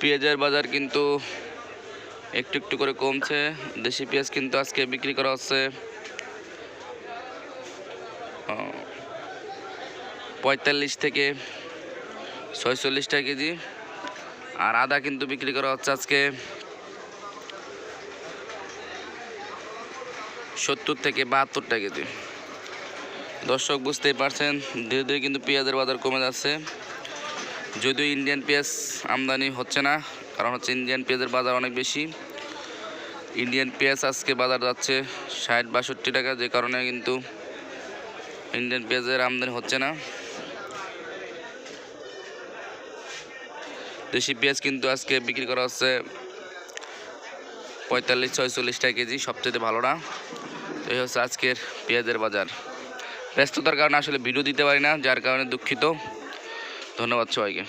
পেঁয়াজের বাজার কিন্তু একটু একটু করে কমছে। দেশি পেঁয়াজ কিন্তু আজকে বিক্রি করা হচ্ছে 45 থেকে 46 টাকা কেজি। আর আদা কিন্তু বিক্রি করা হচ্ছে আজকে 70 থেকে 72 টাকা কেজি। দর্শক বুঝতেই পারছেন ধীরে ধীরে কিন্তু পেঁয়াজের বাজার কমে যাচ্ছে। যদিও ইন্ডিয়ান পেঁয়াজ আমদানি হচ্ছে না, কারণ হচ্ছে ইন্ডিয়ান পেঁয়াজের বাজার অনেক বেশি। ইন্ডিয়ান পেঁয়াজ আজকে বাজার যাচ্ছে 60-62 টাকা, যে কারণে কিন্তু ইন্ডিয়ান পেঁয়াজের আমদানি হচ্ছে না। দেশি পেঁয়াজ কিন্তু আজকে বিক্রি করা হচ্ছে 45-46 টাকা কেজি, সবচেয়ে ভালো না। তো এই হচ্ছে আজকের পেঁয়াজের বাজার। ব্যস্ততার কারণে আসলে ভিডিও দিতে পারি না, যার কারণে দুঃখিত। ধন্যবাদ সবাইকে।